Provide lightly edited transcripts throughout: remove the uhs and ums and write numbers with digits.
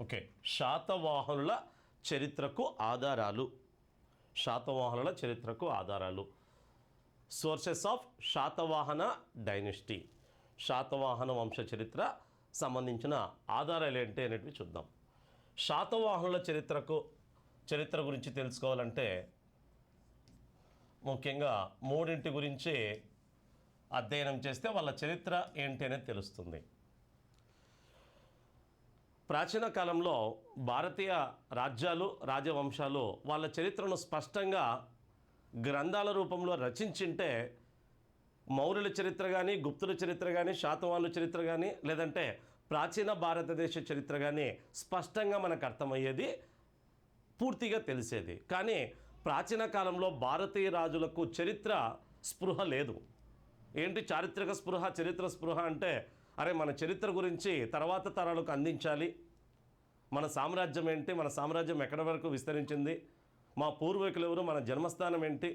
Okay, శాతవాహనుల చరిత్రకు ఆధారాలు. శాతవాహనుల చరిత్రకు ఆధారాలు. Sources of Satavahana dynasty. Satavahana వంశ చరిత్ర సంబంధించిన ఆధారాలు ఏంటి అనేటివి చూద్దాం. శాతవాహనుల చరిత్ర గురించి తెలుసుకోవాలంటే ముఖ్యంగా మూడింటి గురించి అధ్యయనం చేస్తే వాళ్ళ చరిత్ర ఏంటి అనేది తెలుస్తుంది. ప్రాచీన కాలంలో భారతీయ రాజ్యాలు, రాజవంశాలు వాళ్ళ చరిత్రను స్పష్టంగా గ్రంథాల రూపంలో రచించింటే మౌర్యుల చరిత్ర కానీ, గుప్తుల చరిత్ర కానీ, శాతవాహనుల చరిత్ర కానీ, లేదంటే ప్రాచీన భారతదేశ చరిత్ర కానీ స్పష్టంగా మనకు అర్థమయ్యేది, పూర్తిగా తెలిసేది. కానీ ప్రాచీన కాలంలో భారతీయ రాజులకు చరిత్ర స్పృహ లేదు. ఏంటి చారిత్రక స్పృహ, చరిత్ర స్పృహ అంటే, అరే మన చరిత్ర గురించి తర్వాత తరాలకు అందించాలి, మన సామ్రాజ్యం ఏంటి, మన సామ్రాజ్యం ఎక్కడి వరకు విస్తరించింది, మా పూర్వీకులు ఎవరు, మన జన్మస్థానం ఏంటి,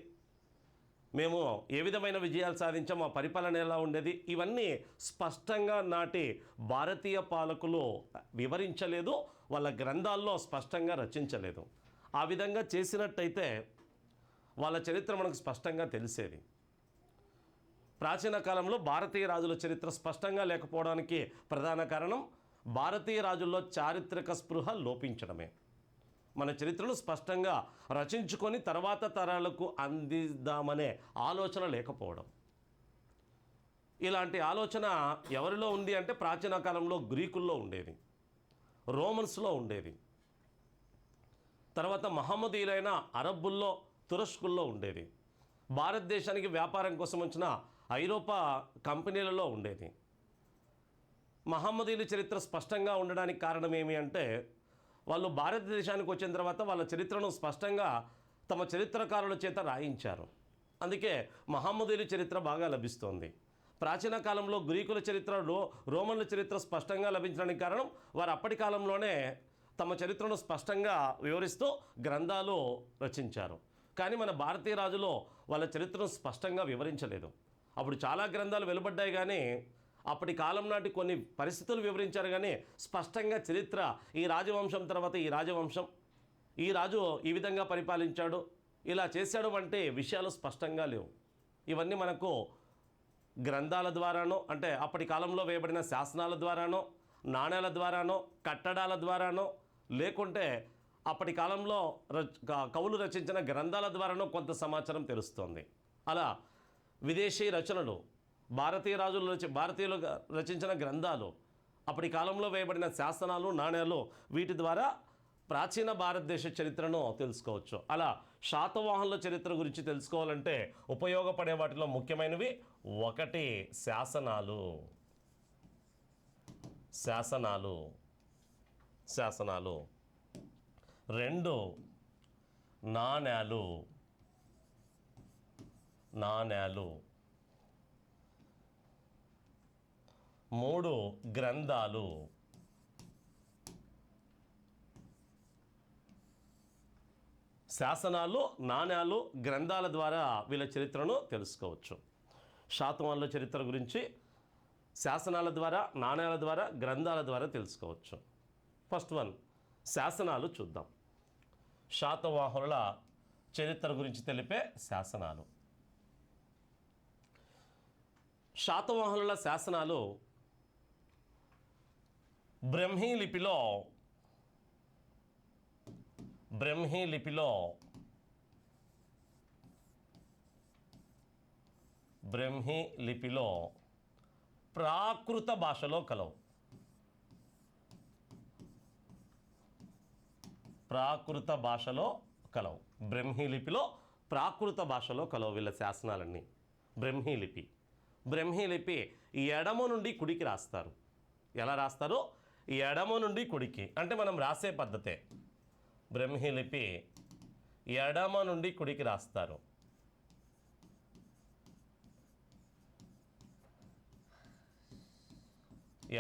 మేము ఏ విధమైన విజయాలు సాధించాం, మా పరిపాలన ఎలా ఉండేది, ఇవన్నీ స్పష్టంగా నాటి భారతీయ పాలకులు వివరించలేదు, వాళ్ళ గ్రంథాల్లో స్పష్టంగా రచించలేదు. ఆ విధంగా చేసినట్టయితే వాళ్ళ చరిత్ర మనకు స్పష్టంగా తెలిసేది. ప్రాచీన కాలంలో భారతీయ రాజుల చరిత్ర స్పష్టంగా లేకపోవడానికి ప్రధాన కారణం భారతీయ రాజుల్లో చారిత్రక స్పృహ లోపించడమే. మన చరిత్రను స్పష్టంగా రచించుకొని తర్వాత తరాలకు అందిద్దామనే ఆలోచన లేకపోవడం. ఇలాంటి ఆలోచన ఎవరిలో ఉంది అంటే ప్రాచీన కాలంలో గ్రీకుల్లో ఉండేది, రోమన్స్లో ఉండేది, తర్వాత మహమ్మదీయులైన అరబ్బుల్లో, తురస్కుల్లో ఉండేది, భారతదేశానికి వ్యాపారం కోసం వచ్చిన ఐరోపా కంపెనీలలో ఉండేది. మహమ్మదీయుల చరిత్ర స్పష్టంగా ఉండడానికి కారణం ఏమి అంటే వాళ్ళు భారతదేశానికి వచ్చిన తర్వాత వాళ్ళ చరిత్రను స్పష్టంగా తమ చరిత్రకారుల చేత రాయించారు. అందుకే మహమ్మదీయుల చరిత్ర బాగా లభిస్తోంది. ప్రాచీన కాలంలో గ్రీకుల చరిత్ర, రోమన్ల చరిత్ర స్పష్టంగా లభించడానికి కారణం వారు అప్పటి కాలంలోనే తమ చరిత్రను స్పష్టంగా వివరిస్తూ గ్రంథాలు రచించారు. కానీ మన భారతీయ రాజులు వాళ్ళ చరిత్రను స్పష్టంగా వివరించలేదు. అప్పుడు చాలా గ్రంథాలు వెలువడ్డాయి, కానీ అప్పటి కాలం నాటి కొన్ని పరిస్థితులు వివరించారు, కానీ స్పష్టంగా చరిత్ర, ఈ రాజవంశం తర్వాత ఈ రాజవంశం, ఈ రాజు ఈ విధంగా పరిపాలించాడు, ఇలా చేశాడు వంటి విషయాలు స్పష్టంగా లేవు. ఇవన్నీ మనకు గ్రంథాల ద్వారానో, అంటే అప్పటి కాలంలో వేయబడిన శాసనాల ద్వారానో, నాణేల ద్వారానో, కట్టడాల ద్వారానో, లేకుంటే అప్పటి కాలంలో కవులు రచించిన గ్రంథాల ద్వారానో కొంత సమాచారం తెలుస్తోంది. అలా విదేశీ రచనలు, భారతీయులు రచించిన గ్రంథాలు, అప్పటి కాలంలో వేయబడిన శాసనాలు, నాణేలు, వీటి ద్వారా ప్రాచీన భారతదేశ చరిత్రను తెలుసుకోవచ్చు. అలా శాతవాహనుల చరిత్ర గురించి తెలుసుకోవాలంటే ఉపయోగపడే వాటిలో ముఖ్యమైనవి 1 శాసనాలు, 2 నాణేలు, 3 గ్రంథాలు, 4 గ్రంథాల ద్వారా వీళ్ళ చరిత్రను తెలుసుకోవచ్చు. శాతవాహనుల చరిత్ర గురించి శాసనాల ద్వారా, నాణేల ద్వారా, గ్రంథాల ద్వారా తెలుసుకోవచ్చు. ఫస్ట్ వన్, శాసనాలు చూద్దాం. శాతవాహనుల చరిత్ర గురించి తెలిపే శాసనాలు. శాతవాహనుల శాసనాలు బ్రహ్మీ లిపిలో ప్రాకృత భాషలో కలవు. బ్రహ్మీ లిపిలో ప్రాకృత భాషలో కలవు వీళ్ళ శాసనాలన్నీ. బ్రహ్మీ లిపి ఎడమ నుండి కుడికి రాస్తారు. ఎలా రాస్తారు? ఎడమ నుండి కుడికి, అంటే మనం రాసే పద్ధతే. బ్రహ్మీ లిపి ఎడమ నుండి కుడికి రాస్తారు.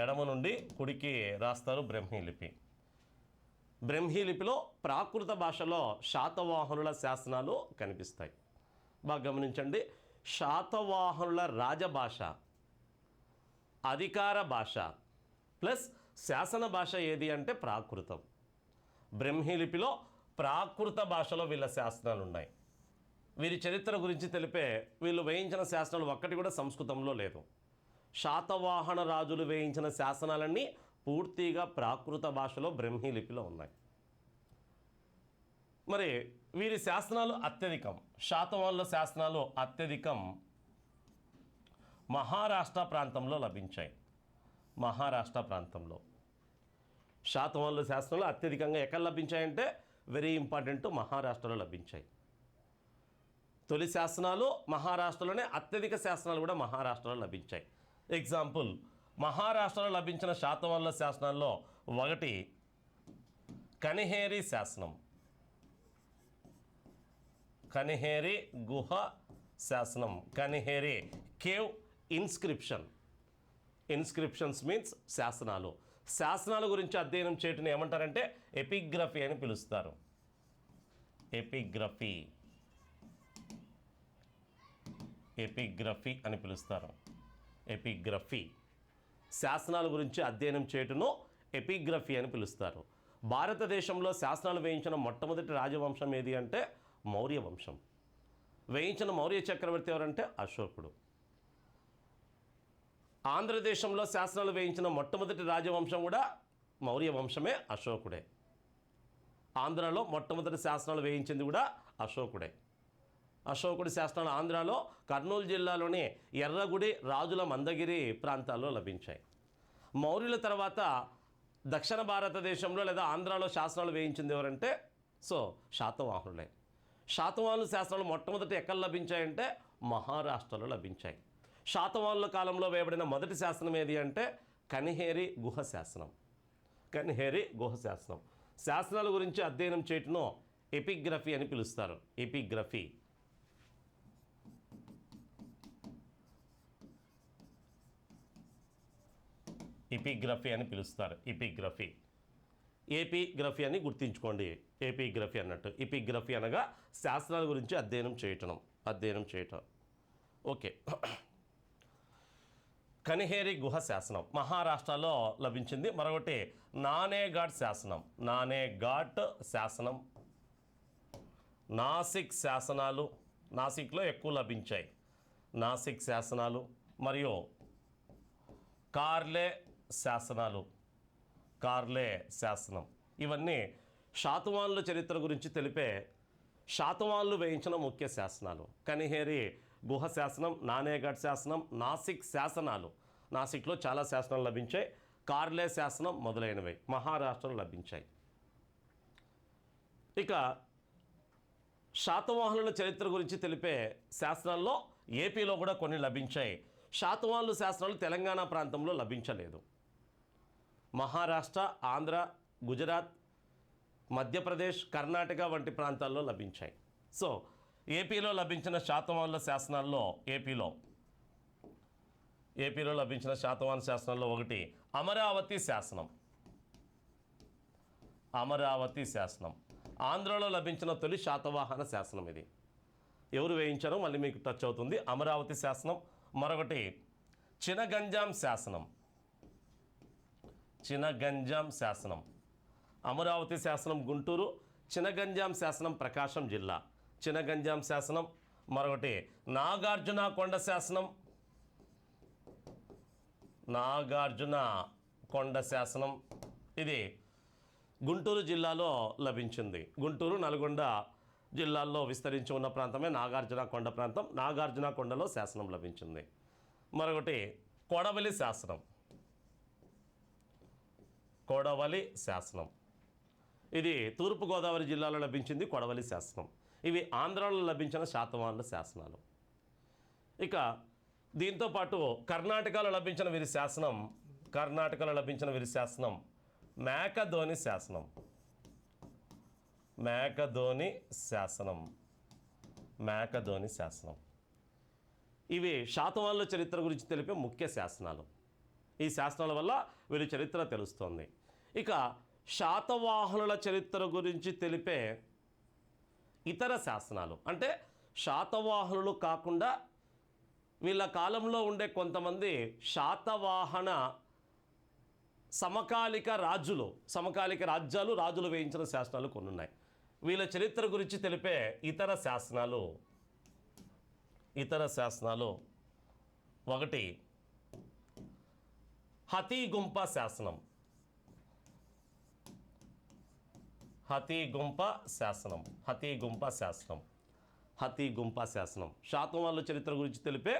ఎడమ నుండి కుడికి రాస్తారు బ్రహ్మీ లిపి. బ్రహ్మీ లిపిలో ప్రాకృత భాషలో శాతవాహనుల శాసనాలు కనిపిస్తాయి. బాగా గమనించండి. శాతవాహనుల రాజభాష, అధికార భాష ప్లస్ శాసన భాష ఏది అంటే ప్రాకృతం. బ్రహ్మీ లిపిలో ప్రాకృత భాషలో వీళ్ళ శాసనాలు ఉన్నాయి. వీరి చరిత్ర గురించి తెలిపే వీళ్ళు వేయించిన శాసనాలు ఒక్కటి కూడా సంస్కృతంలో లేదు. శాతవాహన రాజులు వేయించిన శాసనాలన్నీ పూర్తిగా ప్రాకృత భాషలో బ్రహ్మీ లిపిలో ఉన్నాయి. మరి వీరి శాసనాలు అత్యధికం, శాతవాహనుల శాసనాలు అత్యధికం మహారాష్ట్ర ప్రాంతంలో లభించాయి. మహారాష్ట్ర ప్రాంతంలో శాతవాహనుల శాసనాలు అత్యధికంగా ఎక్కడ లభించాయంటే వెరీ ఇంపార్టెంట్, మహారాష్ట్రలో లభించాయి. తొలి శాసనాలు మహారాష్ట్రలోనే, అత్యధిక శాసనాలు కూడా మహారాష్ట్రలో లభించాయి. ఎగ్జాంపుల్, మహారాష్ట్రలో లభించిన శాతవాహనుల శాసనాల్లో ఒకటి కనిహేరి శాసనం. కనిహేరి గుహ శాసనం. కనిహేరి కేవ్ ఇన్స్క్రిప్షన్. ఇన్స్క్రిప్షన్స్ మీన్స్ శాసనాలు. శాసనాల గురించి అధ్యయనం చేయటం ఏమంటారంటే ఎపిగ్రఫీ అని పిలుస్తారు. ఎపిగ్రఫీ, ఎపిగ్రఫీ అని పిలుస్తారు. ఎపిగ్రఫీ, శాసనాల గురించి అధ్యయనం చేయటను ఎపిగ్రఫీ అని పిలుస్తారు. భారతదేశంలో శాసనాలు వేయించిన మొట్టమొదటి రాజవంశం ఏది అంటే మౌర్య వంశం. వేయించిన మౌర్య చక్రవర్తి ఎవరంటే అశోకుడు. ఆంధ్రదేశంలో శాసనాలు వేయించిన మొట్టమొదటి రాజవంశం కూడా మౌర్య వంశమే, అశోకుడే. ఆంధ్రాలో మొట్టమొదటి శాసనాలు వేయించింది కూడా అశోకుడే. అశోకుడి శాసనాలు ఆంధ్రాలో కర్నూలు జిల్లాలోని ఎర్రగుడి, రాజుల మందగిరి ప్రాంతాల్లో లభించాయి. మౌర్యుల తర్వాత దక్షిణ భారతదేశంలో లేదా ఆంధ్రాలో శాసనాలు వేయించింది ఎవరంటే శాతవాహనులే. శాతవాహనుల శాసనాలు మొట్టమొదటి ఎక్కడ లభించాయంటే మహారాష్ట్రలో లభించాయి. శాతవాహనుల కాలంలో వేయబడిన మొదటి శాసనం ఏది అంటే కనిహేరి గుహ శాసనం. కనిహేరి గుహ శాసనం. శాసనాల గురించి అధ్యయనం చేయటను ఎపిగ్రఫీ అని పిలుస్తారు. ఎపిగ్రఫీ. ఎపిగ్రఫీ అని పిలుస్తారు. ఎపిగ్రఫీ, ఏపీగ్రఫీ అని గుర్తుంచుకోండి. ఏపీగ్రఫీ అన్నట్టు. ఎపిగ్రఫీ అనగా శాస్త్రాల గురించి అధ్యయనం చేయటం. ఓకే. కనిహేరి గుహ శాసనం మహారాష్ట్రలో లభించింది. మరొకటి నానేఘాట్ శాసనం. నానేఘాట్ శాసనం. నాసిక్ శాసనాలు, నాసిక్లో ఎక్కువ లభించాయి. నాసిక్ శాసనాలు మరియు కార్లే శాసనాలు. కార్లే శాసనం. ఇవన్నీ శాతవాహనుల చరిత్ర గురించి తెలిపే శాతవాహనులు వేయించిన ముఖ్య శాసనాలు. కనిహేరి గుహ శాసనం, నానేఘాట్ శాసనం, నాసిక్ శాసనాలు. నాసిక్లో చాలా శాసనాలు లభించాయి. కార్లే శాసనం మొదలైనవి మహారాష్ట్రలో లభించాయి. ఇక శాతవాహనుల చరిత్ర గురించి తెలిపే శాసనాల్లో ఏపీలో కూడా కొన్ని లభించాయి. శాతవాహనుల శాసనాలు తెలంగాణ ప్రాంతంలో లభించలేదు. మహారాష్ట్ర, ఆంధ్ర, గుజరాత్, మధ్యప్రదేశ్, కర్ణాటక వంటి ప్రాంతాల్లో లభించాయి. ఏపీలో లభించిన శాతవాహనుల శాసనాల్లో ఏపీలో లభించిన శాతవాహన శాసనాల్లో ఒకటి అమరావతి శాసనం. అమరావతి శాసనం ఆంధ్రలో లభించిన తొలి శాతవాహన శాసనం. ఇది ఎవరు వేయించారో మళ్ళీ మీకు టచ్ అవుతుంది. అమరావతి శాసనం. మరొకటి చినగంజాం శాసనం. చినగంజాం శాసనం. అమరావతి శాసనం గుంటూరు, చినగంజాం శాసనం ప్రకాశం జిల్లా. చినగంజాం శాసనం. మరొకటి నాగార్జున కొండ శాసనం. నాగార్జున కొండ శాసనం. ఇది గుంటూరు జిల్లాలో లభించింది. గుంటూరు, నల్గొండ జిల్లాల్లో విస్తరించి ఉన్న ప్రాంతమే నాగార్జున కొండ ప్రాంతం. నాగార్జున కొండలో శాసనం లభించింది. మరొకటి కొడవలి శాసనం. కొడవలి శాసనం. ఇది తూర్పుగోదావరి జిల్లాలో లభించింది. కొడవలి శాసనం. ఇవి ఆంధ్రాలో లభించిన శాతవాహనుల శాసనాలు. ఇక దీంతోపాటు కర్ణాటకలో లభించిన వీరి శాసనం మేకధోని శాసనం. మేకధోని శాసనం. ఇవి శాతవాహనుల చరిత్ర గురించి తెలిపే ముఖ్య శాసనాలు. ఈ శాసనాల వల్ల వీరి చరిత్ర తెలుస్తోంది. ఇక శాతవాహనుల చరిత్ర గురించి తెలిపే ఇతర శాసనాలు అంటే శాతవాహనులు కాకుండా వీళ్ళ కాలంలో ఉండే కొంతమంది శాతవాహన సమకాలిక రాజ్యాలు రాజులు వేయించిన శాసనాలు కొన్ని ఉన్నాయి. వీళ్ళ చరిత్ర గురించి తెలిపే ఇతర శాసనాలు ఒకటి హతీగుంప శాసనం. శాతవాహనుల చరిత్ర గురించి తెలిపే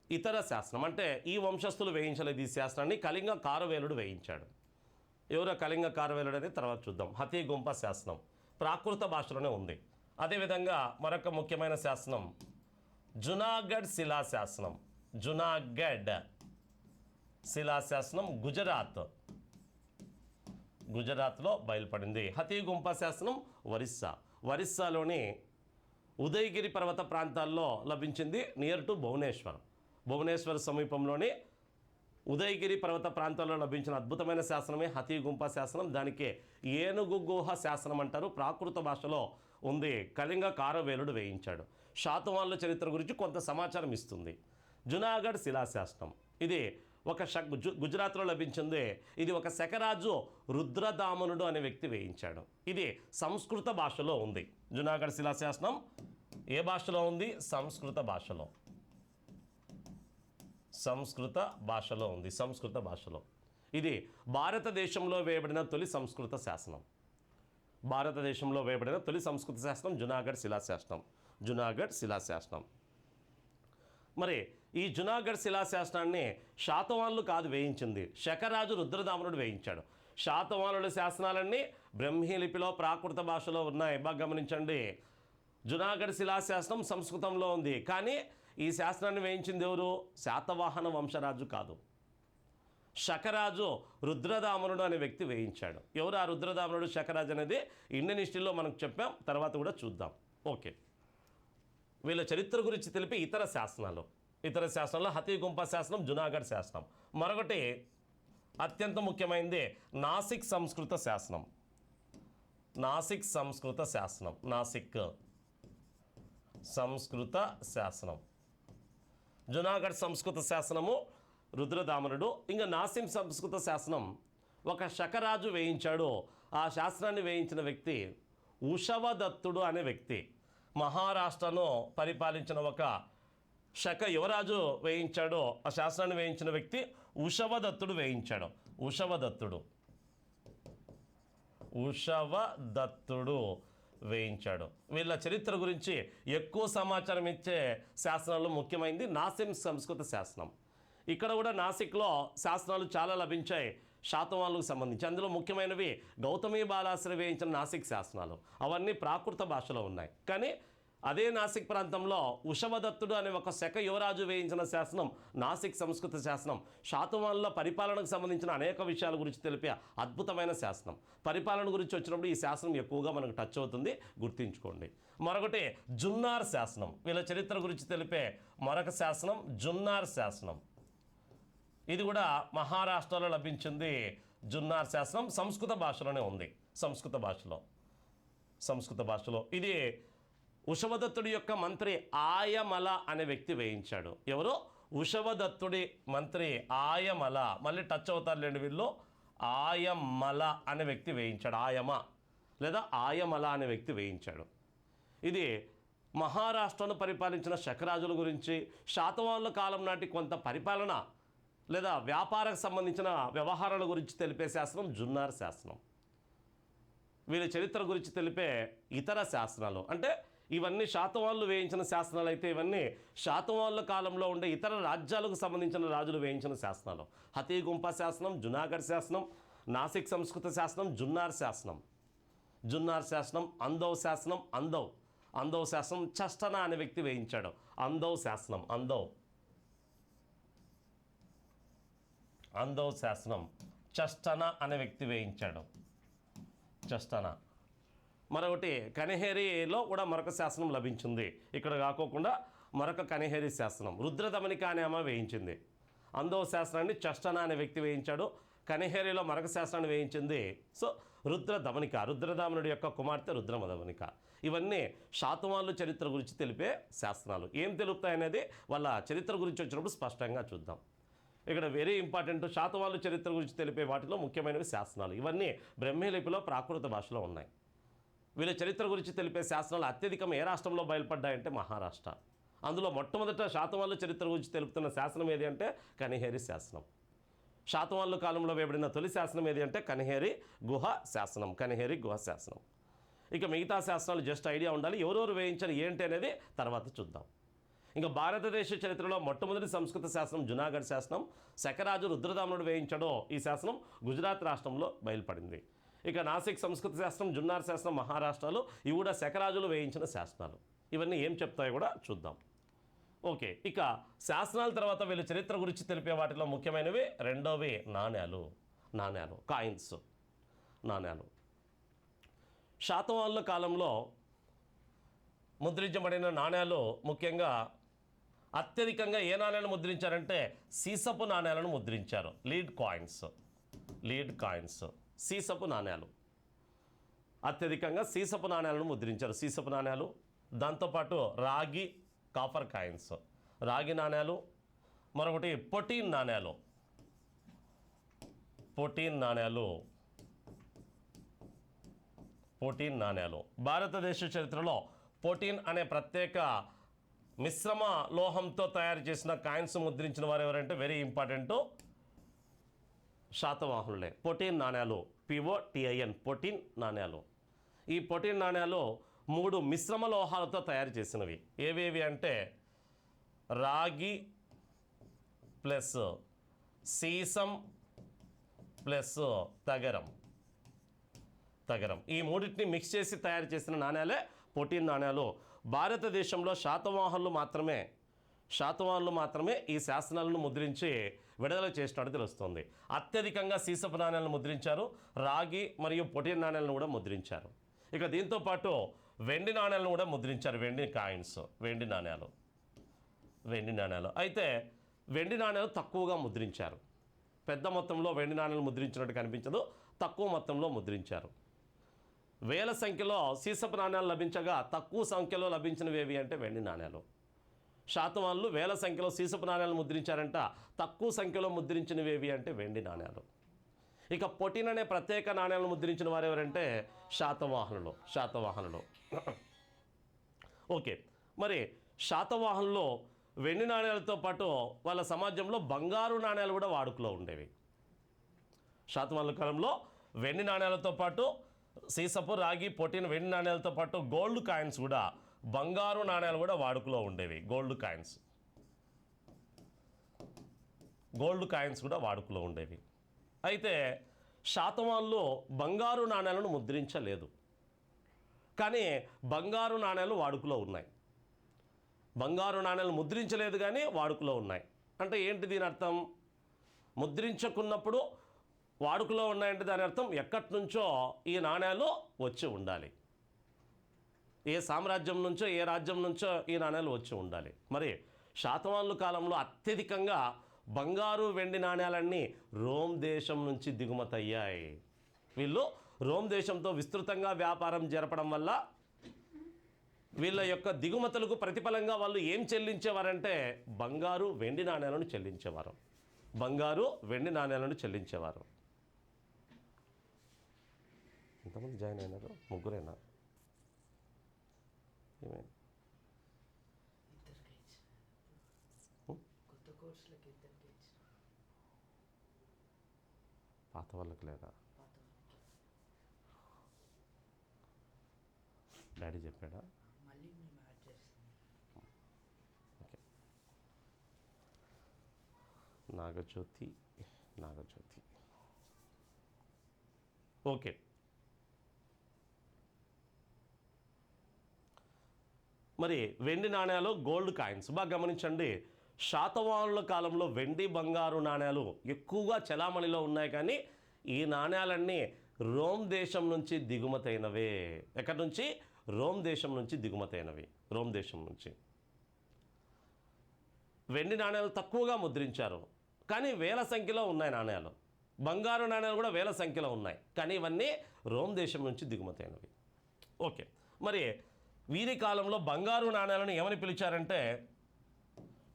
ఇతర శాసనం. అంటే ఈ వంశస్థులు వేయించలేదు ఈ శాసనాన్ని, కళింగ కారవేలుడు వేయించాడు. ఎవరో కళింగ కారవేలుడు అనేది తర్వాత చూద్దాం. హతీగుంప శాసనం ప్రాకృత భాషలోనే ఉంది. అదేవిధంగా మరొక ముఖ్యమైన శాసనం జునాగఢ్ శిలాశాసనం గుజరాత్లో బయలుపడింది. హతీగుంప శాసనం ఒరిస్సాలోని ఉదయగిరి పర్వత ప్రాంతాల్లో లభించింది, నియర్ టు భువనేశ్వర్ సమీపంలోని ఉదయగిరి పర్వత ప్రాంతాల్లో లభించిన అద్భుతమైన శాసనమే హతీగుంప శాసనం. దానికే ఏనుగు గుహ శాసనం అంటారు. ప్రాకృత భాషలో ఉంది. కళింగ కారవేలుడు వేయించాడు. శాతవాహనుల చరిత్ర గురించి కొంత సమాచారం ఇస్తుంది. జునాగఢ్ శిలాశాసనం ఇది ఒక గుజరాత్లో లభించింది. ఇది ఒక శకరాజు రుద్రదామనుడు అనే వ్యక్తి వేయించాడు. ఇది సంస్కృత భాషలో ఉంది. జునాగఢ్ శిలాశాసనం ఏ భాషలో ఉంది? సంస్కృత భాషలో. ఇది భారతదేశంలో వేయబడిన తొలి సంస్కృత శాసనం జునాగఢ్ శిలాశాసనం. మరి ఈ జునాగఢ్ శిలాశాసనాన్ని శాతవాహనులు కాదు వేయించింది, శకరాజు రుద్రదామనుడు వేయించాడు. శాతవాహనుల శాసనాలన్నీ బ్రహ్మీ లిపిలో ప్రాకృత భాషలో ఉన్నాయి. బాగా గమనించండి. జునాగఢ్ శిలాశాసనం సంస్కృతంలో ఉంది, కానీ ఈ శాసనాన్ని వేయించింది ఎవరు? శాతవాహన వంశరాజు కాదు, శకరాజు రుద్రదామనుడు అనే వ్యక్తి వేయించాడు. ఎవరు ఆ రుద్రదామనుడు, శకరాజు అనేది ఇండియన్ హిస్టరీలో మనకు చెప్పాం, తర్వాత కూడా చూద్దాం. ఓకే, వీళ్ళ చరిత్ర గురించి తెలిపి ఇతర శాసనాల్లో హతీగుంప శాసనం, జునాగఢ్ శాసనం. మరొకటి అత్యంత ముఖ్యమైనది నాసిక్ సంస్కృత శాసనం. జునాగఢ్ సంస్కృత శాసనము రుద్రదామనుడు. ఇంకా నాసిక్ సంస్కృత శాసనం ఒక శకరాజు వేయించాడు. ఆ శాసనాన్ని వేయించిన వ్యక్తి ఉషవదత్తుడు అనే వ్యక్తి. మహారాష్ట్రను పరిపాలించిన ఒక యువరాజు వేయించాడు. ఆ శాసనాన్ని వేయించిన వ్యక్తి ఉషవదత్తుడు వేయించాడు. ఉషవదత్తుడు వేయించాడు. వీళ్ళ చరిత్ర గురించి ఎక్కువ సమాచారం ఇచ్చే శాసనాలు ముఖ్యమైనది నాసిక్ సంస్కృత శాసనం. ఇక్కడ కూడా నాసిక్లో శాసనాలు చాలా లభించాయి శాతవాహనులకు సంబంధించి. అందులో ముఖ్యమైనవి గౌతమి బాలాసుర వేయించిన నాసిక్ శాసనాలు. అవన్నీ ప్రాకృత భాషలో ఉన్నాయి. కానీ అదే నాసిక్ ప్రాంతంలో ఉషవదత్తుడు అనే ఒక యువరాజు వేయించిన శాసనం నాసిక్ సంస్కృత శాసనం. శాతవాహనుల పరిపాలనకు సంబంధించిన అనేక విషయాల గురించి తెలిపే అద్భుతమైన శాసనం. పరిపాలన గురించి వచ్చినప్పుడు ఈ శాసనం ఎక్కువగా మనకు టచ్ అవుతుంది, గుర్తుంచుకోండి. మరొకటి జున్నార్ శాసనం. వీళ్ళ చరిత్ర గురించి తెలిపే మరొక శాసనం జున్నార్ శాసనం. ఇది కూడా మహారాష్ట్రలో లభించింది. జున్నార్ శాసనం సంస్కృత భాషలోనే ఉంది. సంస్కృత భాషలో ఇది ఉషవదత్తుడి యొక్క మంత్రి ఆయమల అనే వ్యక్తి వేయించాడు. ఎవరు? ఉషవదత్తుడి మంత్రి ఆయమల. మళ్ళీ టచ్ అవుతారులేండి వీళ్ళు. ఆయమల అనే వ్యక్తి వేయించాడు. ఆయమల అనే వ్యక్తి వేయించాడు. ఇది మహారాష్ట్రను పరిపాలించిన శకరాజుల గురించి, శాతవాహనుల కాలం నాటి కొంత పరిపాలన లేదా వ్యాపారకు సంబంధించిన వ్యవహారాల గురించి తెలిపే శాసనం జున్నార్ శాసనం. వీళ్ళ చరిత్ర గురించి తెలిపే ఇతర శాసనాలు అంటే ఇవన్నీ శాతవాహనులు వేయించిన శాసనాలు అయితే ఇవన్నీ శాతవాహనుల కాలంలో ఉండే ఇతర రాజ్యాలకు సంబంధించిన రాజులు వేయించిన శాసనాలు. హతీగుంప శాసనం, జునాగఢ్ శాసనం, నాసిక్ సంస్కృత శాసనం, జున్నార్ శాసనం, అందవ్ శాసనం చష్టన అనే వ్యక్తి వేయించాడు. అందవ్ శాసనం చష్టన అనే వ్యక్తి వేయించాడు. మరొకటి కనిహేరిలో కూడా మరొక శాసనం లభించింది. ఇక్కడ కాకోకుండా మరొక కనిహేరి శాసనం రుద్రదమనిక అనే ఆమె వేయించింది. అందవ్ శాసనాన్ని చష్టన అనే వ్యక్తి వేయించాడు. కనిహేరిలో మరొక శాసనాన్ని వేయించింది రుద్రదామనుడి యొక్క కుమార్తె రుద్రమదమనిక. ఇవన్నీ శాతవాహనుల చరిత్ర గురించి తెలిపే శాసనాలు. ఏం తెలుపుతాయనేది వాళ్ళ చరిత్ర గురించి వచ్చినప్పుడు స్పష్టంగా చూద్దాం. ఇక్కడ వెరీ ఇంపార్టెంట్ శాతవాహనుల చరిత్ర గురించి తెలిపే వాటిలో ముఖ్యమైనవి శాసనాలు. ఇవన్నీ బ్రహ్మీ లిపిలో ప్రాకృత భాషలో ఉన్నాయి. వీళ్ళ చరిత్ర గురించి తెలిపే శాసనాలు అత్యధికం ఏ రాష్ట్రంలో బయలుపడ్డాయంటే మహారాష్ట్ర. అందులో మొట్టమొదట శాతవాహనుల చరిత్ర గురించి తెలుపుతున్న శాసనం ఏది అంటే కనిహేరి శాసనం. శాతవాహనుల కాలంలో వేయబడిన తొలి శాసనం ఏది అంటే కనిహేరి గుహ శాసనం. కనిహేరి గుహ శాసనం. ఇక మిగతా శాసనాలు జస్ట్ ఐడియా ఉండాలి, ఎవరెవరు వేయించారు ఏంటి అనేది తర్వాత చూద్దాం. ఇంకా భారతదేశ చరిత్రలో మొట్టమొదటి సంస్కృత శాసనం జునాగఢ్ శాసనం. శకరాజు రుద్రదామనుడు వేయించడో ఈ శాసనం గుజరాత్ రాష్ట్రంలో బయలుపడింది. ఇక నాసిక్ సంస్కృత శాస్త్రం, జున్నార్ శాసనం మహారాష్ట్రలో, ఇవి కూడా శకరాజులు వేయించిన శాసనాలు. ఇవన్నీ ఏం చెప్తాయో కూడా చూద్దాం. ఓకే, ఇక శాసనాల తర్వాత వీళ్ళ చరిత్ర గురించి తెలిపే వాటిలో ముఖ్యమైనవి రెండోవి నాణ్యాలు కాయిన్స్, నాణ్యాలు. శాతవాహనుల కాలంలో ముద్రించబడిన నాణ్యాలు ముఖ్యంగా అత్యధికంగా ఏ నాణ్యాలను ముద్రించారంటే సీసపు నాణ్యాలను ముద్రించారు. లీడ్ కాయిన్స్ సీసపు నాణ్యాలు. అత్యధికంగా సీసపు నాణ్యాలను ముద్రించారు. సీసపు నాణ్యాలు, దాంతోపాటు రాగి కాపర్ కాయిన్స్, రాగి నాణ్యాలు. మరొకటి పొటీన్ నాణ్యాలు. భారతదేశ చరిత్రలో పొటీన్ అనే ప్రత్యేక మిశ్రమ లోహంతో తయారు చేసిన కాయిన్స్ ముద్రించిన వారు ఎవరంటే వెరీ ఇంపార్టెంట్ శాతవాహనులే. పొటీన్ నాణ్యాలు, POTIN పొటీన్ నాణ్యాలు. ఈ పొటీన్ నాణ్యాలు 3 మిశ్రమ లోహాలతో తయారు చేసినవి. ఏవేవి అంటే రాగి ప్లస్ సీసం ప్లస్ తగరం. ఈ మూడింటిని మిక్స్ చేసి తయారు చేసిన నాణ్యాలే పొటీన్ నాణ్యాలు. భారతదేశంలో శాతవాహనులు మాత్రమే ఈ శాసనాలను ముద్రించి విడుదల చేసినట్టు తెలుస్తుంది. అత్యధికంగా సీసపు నాణ్యాలను ముద్రించారు. రాగి మరియు పొటీన్ నాణ్యాలను కూడా ముద్రించారు. ఇక దీంతోపాటు వెండి నాణ్యాలను కూడా ముద్రించారు. వెండి కాయిన్స్, వెండి నాణ్యాలు. అయితే వెండి నాణ్యాలు తక్కువగా ముద్రించారు. పెద్ద మొత్తంలో వెండి నాణ్యాలు ముద్రించినట్టు కనిపించదు, తక్కువ మొత్తంలో ముద్రించారు. వేల సంఖ్యలో సీసపు నాణ్యాలు లభించగా తక్కువ సంఖ్యలో లభించినవి ఏవి అంటే వెండి నాణ్యాలు. శాతవాహనులు వేల సంఖ్యలో సీసపు నాణ్యాలు ముద్రించారంట, తక్కువ సంఖ్యలో ముద్రించినవి ఏవి అంటే వెండి నాణ్యాలు. ఇక పొటీన్ అనే ప్రత్యేక నాణ్యాలను ముద్రించిన వారు ఎవరంటే శాతవాహనులు. ఓకే, మరి శాతవాహనులు వెండి నాణ్యాలతో పాటు వాళ్ళ సమాజంలో బంగారు నాణ్యాలు కూడా వాడుకలో ఉండేవి. శాతవాహనుల కాలంలో వెండి నాణ్యాలతో పాటు సీసపు, రాగి, పొటీన్, వెండి నాణ్యాలతో పాటు గోల్డ్ కాయిన్స్ కూడా, బంగారు నాణ్యాలు కూడా వాడుకలో ఉండేవి. గోల్డ్ కాయిన్స్ కూడా వాడుకలో ఉండేవి. అయితే శాతవాహనులు బంగారు నాణ్యాలను ముద్రించలేదు, కానీ బంగారు నాణ్యాలు వాడుకలో ఉన్నాయి. బంగారు నాణ్యాలు ముద్రించలేదు కానీ వాడుకలో ఉన్నాయి. అంటే ఏంటి దీని అర్థం? ముద్రించకున్నప్పుడు వాడుకలో ఉన్నాయంటే దాని అర్థం ఎక్కడి నుంచో ఈ నాణ్యాలు వచ్చి ఉండాలి. ఏ సామ్రాజ్యం నుంచో, ఏ రాజ్యం నుంచో ఈ నాణ్యాలు వచ్చి ఉండాలి. మరి శాతవాహనుల కాలంలో అత్యధికంగా బంగారు, వెండి నాణ్యాలన్నీ రోమ్ దేశం నుంచి దిగుమతయ్యాయి. వీళ్ళు రోమ్ దేశంతో విస్తృతంగా వ్యాపారం జరపడం వల్ల వీళ్ళ యొక్క దిగుమతులకు ప్రతిఫలంగా వాళ్ళు ఏం చెల్లించేవారంటే బంగారు, వెండి నాణ్యాలను చెల్లించేవారు. ఎంతమంది జాయిన్ అయినారు? ముగ్గురేనా? ఏమైంది? పాత వాళ్ళకి లేదా? డాడీ చెప్పాడా? ఓకే. నాగజ్యోతి. ఓకే, మరి వెండి నాణ్యాలు, గోల్డ్ కాయిన్స్ బాగా గమనించండి. శాతవాహనుల కాలంలో వెండి, బంగారు నాణ్యాలు ఎక్కువగా చలామణిలో ఉన్నాయి, కానీ ఈ నాణ్యాలన్నీ రోమ్ దేశం నుంచి దిగుమతైనవే. ఎక్కడి నుంచి? రోమ్ దేశం నుంచి దిగుమతైనవి. వెండి నాణ్యాలు తక్కువగా ముద్రించారు, కానీ వేల సంఖ్యలో ఉన్నాయి నాణ్యాలు. బంగారు నాణ్యాలు కూడా వేల సంఖ్యలో ఉన్నాయి, కానీ ఇవన్నీ రోమ్ దేశం నుంచి దిగుమతైనవి. ఓకే, మరి వీరి కాలంలో బంగారు నాణ్యాలను ఏమని పిలిచారంటే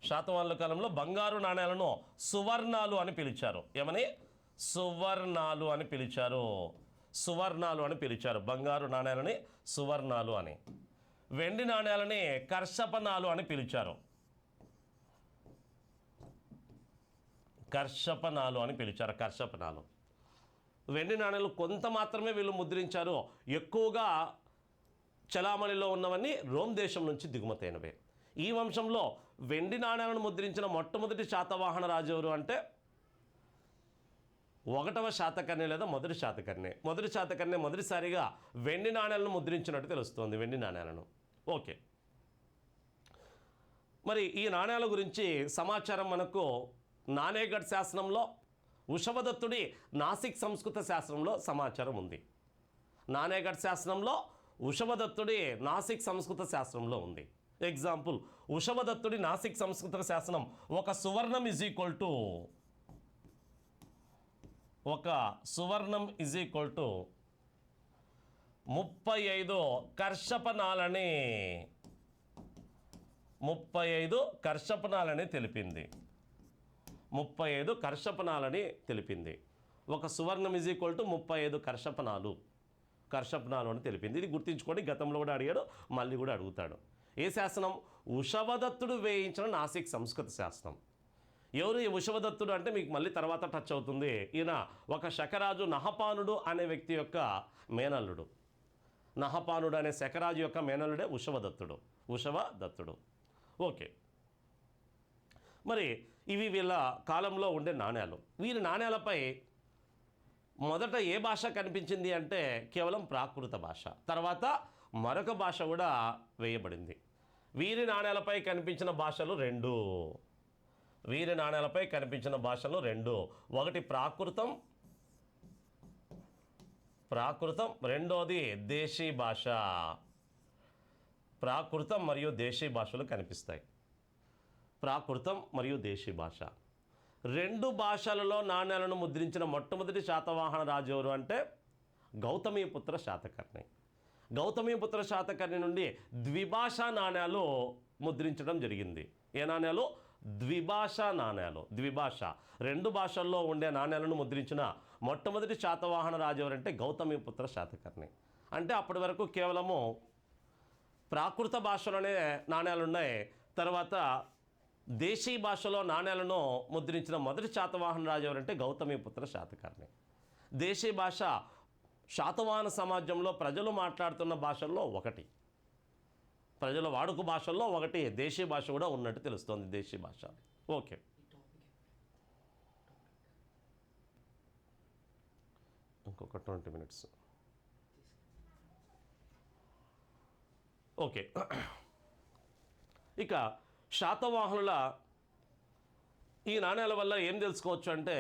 శాతవాహనుల కాలంలో బంగారు నాణేలను సువర్ణాలు అని పిలిచారు. ఏమని? సువర్ణాలు అని పిలిచారు. సువర్ణాలు అని పిలిచారు. బంగారు నాణేలని సువర్ణాలు అని. వెండి నాణేలని కర్షపనాలు అని పిలిచారు. కర్షపనాలు అని పిలిచారు. కర్షపనాలు. వెండి నాణేలు కొంత మాత్రమే వీళ్ళు ముద్రించారు. ఎక్కువగా చలామణిలో ఉన్నవన్నీ రోమ్ దేశం నుంచి దిగుమతైనవే. ఈ వంశంలో వెండి నాణేలను ముద్రించిన మొట్టమొదటి శాతవాహన రాజు ఎవరు అంటే 1వ శాతకర్ణి లేదా మొదటి శాతకర్ణి. మొదటి శాతకర్ణి మొదటిసారిగా వెండి నాణేలను ముద్రించినట్టు తెలుస్తోంది. వెండి నాణేలను. ఓకే. మరి ఈ నాణేల గురించి సమాచారం మనకు నాణేఘట్ శాసనంలో, ఉషవదత్తుడి నాసిక్ సంస్కృత శాస్త్రంలో సమాచారం ఉంది. నాణేఘట్ శాసనంలో, ఉషవదత్తుడి నాసిక్ సంస్కృత శాస్త్రంలో ఉంది. ఎగ్జాంపుల్, ఉషవదత్తుడి నాసిక్ సంస్కృత శాసనం ఒక సువర్ణం ఈజ్ ఈక్వల్ టు 35 కర్షపనాలని 35 కర్షపనాలని తెలిపింది. 35 కర్షపనాలని తెలిపింది. ఒక సువర్ణం ఈజ్ ఈక్వల్ టు 35 కర్షపనాలు అని తెలిపింది. ఇది గుర్తుంచుకోండి. గతంలో కూడా అడిగాడు, మళ్ళీ కూడా అడుగుతాడు. ఏ శాసనం? ఉషవదత్తుడు వేయించిన నాసిక్ సంస్కృత శాసనం. ఎవరు ఈ ఉషవదత్తుడు అంటే మీకు మళ్ళీ తర్వాత టచ్ అవుతుంది. ఈయన ఒక శకరాజు నహపానుడు అనే వ్యక్తి యొక్క మేనల్లుడు. నహపానుడు అనే శకరాజు యొక్క మేనల్లుడే ఉషవదత్తుడు. ఓకే. మరి ఇవి వీళ్ళ కాలంలో ఉండే నాణేలు. వీరి నాణేలపై మొదట ఏ భాష కనిపించింది అంటే కేవలం ప్రాకృత భాష. తర్వాత మరొక భాష కూడా వేయబడింది. వీరి నాణేలపై కనిపించిన భాషలు రెండు. ఒకటి ప్రాకృతం, రెండోది దేశీ భాష. ప్రాకృతం మరియు దేశీ భాషలు కనిపిస్తాయి. ప్రాకృతం మరియు దేశీ భాష. రెండు భాషలలో నాణేలను ముద్రించిన మొట్టమొదటి శాతవాహన రాజు ఎవరు అంటే గౌతమీపుత్ర శాతకర్ణి. గౌతమీపుత్ర శాతకర్ణి నుండి ద్విభాషా నాణేలు ముద్రించడం జరిగింది. ఏ నాణేలు? ద్విభాషా నాణేలు. రెండు భాషల్లో ఉండే నాణేలను ముద్రించిన మొట్టమొదటి శాతవాహన రాజు ఎవరంటే గౌతమీపుత్ర శాతకర్ణి. అంటే అప్పటి వరకు కేవలము ప్రాకృత భాషలోనే నాణేలు ఉన్నాయి. తర్వాత దేశీ భాషలో నాణేలను ముద్రించిన మొదటి శాతవాహన రాజు ఎవరంటే గౌతమీపుత్ర శాతకర్ణి. దేశీ భాష శాతవాహన సమాజంలో ప్రజలు మాట్లాడుతున్న భాషల్లో ఒకటి, ప్రజల వాడుక భాషల్లో ఒకటి దేశీ భాష కూడా ఉన్నట్టు తెలుస్తోంది. దేశీ భాష. ఓకే. ఇంకొక 20 minutes. ఓకే. ఇక శాతవాహనుల ఈ నాణేల వల్ల ఏం తెలుసుకోవచ్చు అంటే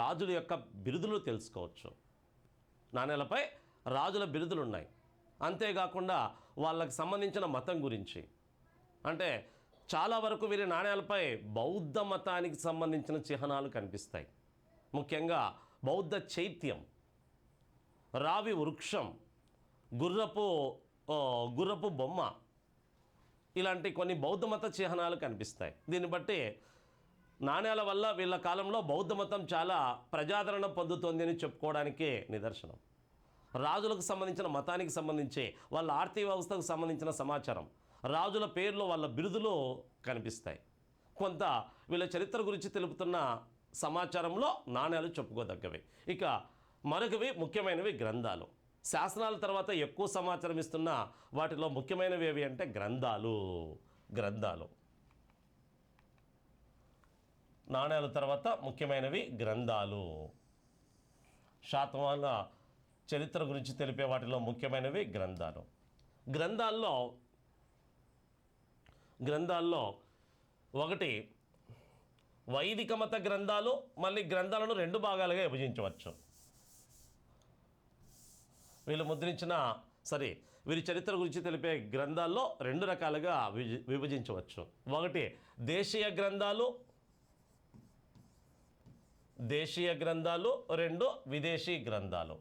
రాజుల యొక్క బిరుదులు తెలుసుకోవచ్చు. నాణేలపై రాజుల బిరుదులు ఉన్నాయి. అంతేకాకుండా వాళ్ళకి సంబంధించిన మతం గురించి, అంటే చాలా వరకు వీరి నాణేలపై బౌద్ధ మతానికి సంబంధించిన చిహ్నాలు కనిపిస్తాయి. ముఖ్యంగా బౌద్ధ చైత్యం, రావి వృక్షం, గుర్రపు బొమ్మ, ఇలాంటి కొన్ని బౌద్ధ మత చిహ్నాలు కనిపిస్తాయి. దీన్ని బట్టి నాణేల వల్ల వీళ్ళ కాలంలో బౌద్ధ మతం చాలా ప్రజాదరణ పొందుతోంది అని చెప్పుకోవడానికి నిదర్శనం. రాజులకు సంబంధించిన మతానికి సంబంధించి వాళ్ళ ఆర్థిక వ్యవస్థకు సంబంధించిన సమాచారం, రాజుల పేర్లు, వాళ్ళ బిరుదులు కనిపిస్తాయి. కొంత వీళ్ళ చరిత్ర గురించి తెలుపుతున్న సమాచారంలో నాణేలు చెప్పుకోదగ్గవి. ఇక మరొకవి ముఖ్యమైనవి గ్రంథాలు. శాసనాల తర్వాత ఎక్కువ సమాచారం ఇస్తున్న వాటిలో ముఖ్యమైనవి ఏవి అంటే గ్రంథాలు. నాణేల తర్వాత ముఖ్యమైనవి గ్రంథాలు. శాతవాహన చరిత్ర గురించి తెలిపే వాటిలో ముఖ్యమైనవి గ్రంథాలు. గ్రంథాల్లో ఒకటి వైదిక మత గ్రంథాలు. మళ్ళీ గ్రంథాలను రెండు భాగాలుగా విభజించవచ్చు. వీరి చరిత్ర గురించి తెలిపే గ్రంథాల్లో రెండు రకాలుగా విభజించవచ్చు. ఒకటి దేశీయ గ్రంథాలు, రెండు విదేశీ గ్రంథాలు.